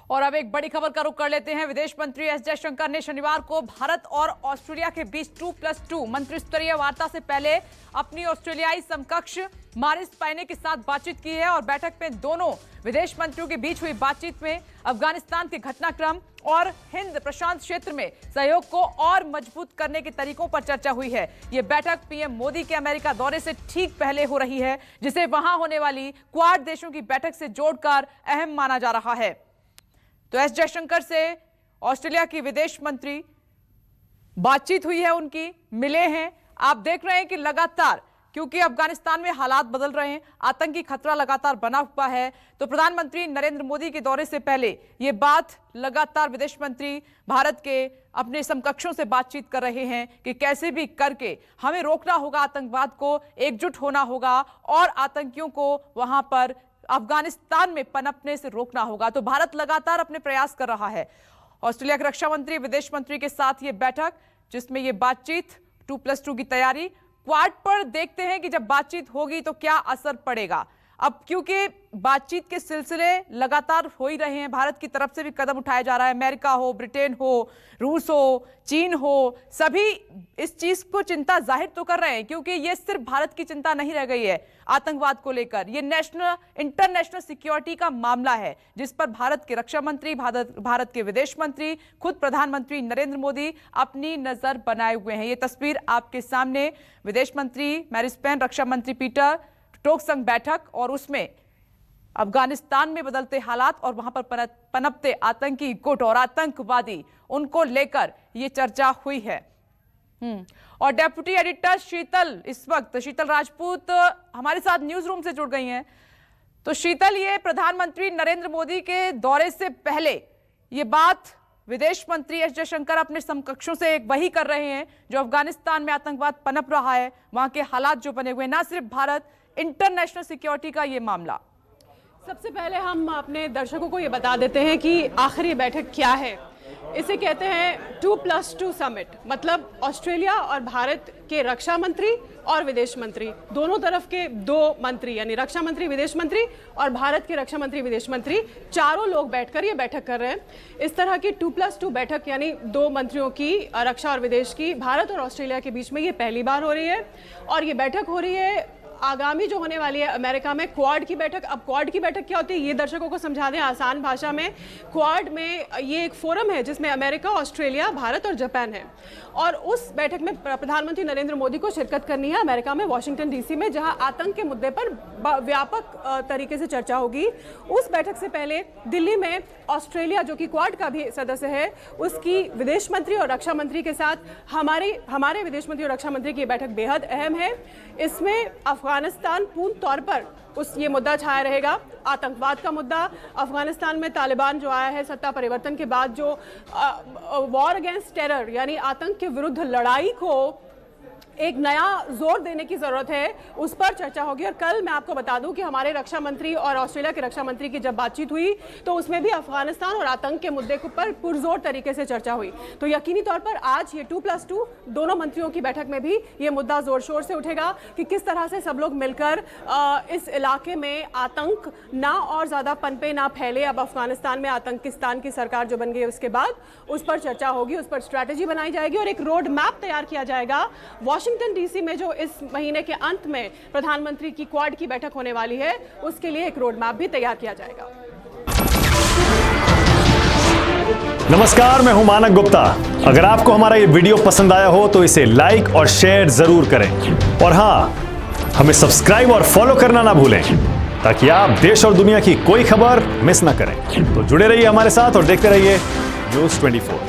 और अब एक बड़ी खबर का रुख कर लेते हैं। विदेश मंत्री एस जयशंकर ने शनिवार को भारत और ऑस्ट्रेलिया के बीच 2+2 मंत्री स्तरीय वार्ता से पहले अपनी ऑस्ट्रेलियाई समकक्ष मारिस पायने के साथ बातचीत की है और बैठक में दोनों विदेश मंत्रियों के बीच हुई बातचीत में अफगानिस्तान के घटनाक्रम और हिंद प्रशांत क्षेत्र में सहयोग को और मजबूत करने के तरीकों पर चर्चा हुई है। यह बैठक पीएम मोदी के अमेरिका दौरे से ठीक पहले हो रही है, जिसे वहां होने वाली क्वाड देशों की बैठक से जोड़कर अहम माना जा रहा है। तो एस जयशंकर से ऑस्ट्रेलिया की विदेश मंत्री बातचीत हुई है, उनकी मिले हैं। आप देख रहे हैं कि लगातार, क्योंकि अफगानिस्तान में हालात बदल रहे हैं, आतंकी खतरा लगातार बना हुआ है, तो प्रधानमंत्री नरेंद्र मोदी के दौरे से पहले ये बात लगातार विदेश मंत्री भारत के अपने समकक्षों से बातचीत कर रहे हैं कि कैसे भी करके हमें रोकना होगा आतंकवाद को, एकजुट होना होगा और आतंकियों को वहां पर अफगानिस्तान में पनपने से रोकना होगा। तो भारत लगातार अपने प्रयास कर रहा है। ऑस्ट्रेलिया के रक्षा मंत्री विदेश मंत्री के साथ ये बैठक, जिसमें ये बातचीत 2+2 की तैयारी, क्वाड पर देखते हैं कि जब बातचीत होगी तो क्या असर पड़ेगा। अब क्योंकि बातचीत के सिलसिले लगातार हो ही रहे हैं, भारत की तरफ से भी कदम उठाया जा रहा है। अमेरिका हो, ब्रिटेन हो, रूस हो, चीन हो, सभी इस चीज को चिंता जाहिर तो कर रहे हैं, क्योंकि ये सिर्फ भारत की चिंता नहीं रह गई है आतंकवाद को लेकर। ये इंटरनेशनल सिक्योरिटी का मामला है, जिस पर भारत के रक्षा मंत्री, भारत के विदेश मंत्री, खुद प्रधानमंत्री नरेंद्र मोदी अपनी नजर बनाए हुए हैं। ये तस्वीर आपके सामने, विदेश मंत्री मैरिस पेन, रक्षा मंत्री पीटर स्टोक्स संग बैठक, और उसमें अफगानिस्तान में बदलते हालात और वहां पर पनपते आतंकी गुट और आतंकवादी, उनको लेकर यह चर्चा हुई है। और डेप्यूटी एडिटर शीतल राजपूत हमारे साथ न्यूज रूम से जुड़ गई हैं। तो शीतल, ये प्रधानमंत्री नरेंद्र मोदी के दौरे से पहले ये बात विदेश मंत्री एस जयशंकर अपने समकक्षों से एक वही कर रहे हैं जो अफगानिस्तान में आतंकवाद पनप रहा है, वहां के हालात जो बने हुए, ना सिर्फ भारत, इंटरनेशनल सिक्योरिटी का ये मामला। सबसे पहले हम अपने दर्शकों को ये बता देते हैं कि आखिरी बैठक क्या है। इसे कहते हैं 2+2 समिट, मतलब ऑस्ट्रेलिया और भारत के रक्षा मंत्री और विदेश मंत्री, दोनों तरफ के दो मंत्री, यानी रक्षा मंत्री, विदेश मंत्री और भारत के रक्षा मंत्री, विदेश मंत्री, चारों लोग बैठकर ये बैठक कर रहे हैं। इस तरह की 2+2 बैठक, यानी दो मंत्रियों की, रक्षा और विदेश की, भारत और ऑस्ट्रेलिया के बीच में ये पहली बार हो रही है। और ये बैठक हो रही है आगामी जो होने वाली है अमेरिका में, क्वाड की बैठक। अब क्वाड की बैठक क्या होती है, ये दर्शकों को समझा दें आसान भाषा में। क्वाड में ये एक फोरम है जिसमें अमेरिका, ऑस्ट्रेलिया, भारत और जापान है, और उस बैठक में प्रधानमंत्री नरेंद्र मोदी को शिरकत करनी है अमेरिका में, वाशिंगटन डीसी में, जहां आतंक के मुद्दे पर व्यापक तरीके से चर्चा होगी। उस बैठक से पहले दिल्ली में ऑस्ट्रेलिया, जो कि क्वाड का भी सदस्य है, उसकी विदेश मंत्री और रक्षा मंत्री के साथ हमारे विदेश मंत्री और रक्षा मंत्री की बैठक बेहद अहम है। इसमें अफगानिस्तान पूर्ण तौर पर ये मुद्दा छाया रहेगा, आतंकवाद का मुद्दा। अफगानिस्तान में तालिबान जो आया है सत्ता परिवर्तन के बाद, जो वॉर अगेंस्ट टेरर, यानी आतंक के विरुद्ध लड़ाई को एक नया जोर देने की जरूरत है, उस पर चर्चा होगी। और कल मैं आपको बता दूं कि हमारे रक्षा मंत्री और ऑस्ट्रेलिया के रक्षा मंत्री की जब बातचीत हुई तो उसमें भी अफगानिस्तान और आतंक के मुद्दे पर पुरजोर तरीके से चर्चा हुई। तो यकीनी तौर पर आज ये 2+2 दोनों मंत्रियों की बैठक में भी ये मुद्दा जोर शोर से उठेगा कि किस तरह से सब लोग मिलकर इस इलाके में आतंक ना और ज्यादा पनपे, ना फैले। अब अफगानिस्तान में आतंकिस्तान की सरकार जो बन गई उसके बाद उस पर चर्चा होगी, उस पर स्ट्रैटेजी बनाई जाएगी और एक रोड मैप तैयार किया जाएगा। वाशिंगटन डीसी में जो इस महीने के अंत में प्रधानमंत्री की क्वाड की बैठक होने वाली है, उसके लिए एक रोड मैप भी तैयार किया जाएगा। नमस्कार, मैं हूं मानक गुप्ता। अगर आपको हमारा ये वीडियो पसंद आया हो तो इसे लाइक और शेयर जरूर करें, और हां, हमें सब्सक्राइब और फॉलो करना ना भूलें, ताकि आप देश और दुनिया की कोई खबर मिस ना करें। तो जुड़े रहिए हमारे साथ और देखते रहिए News 24।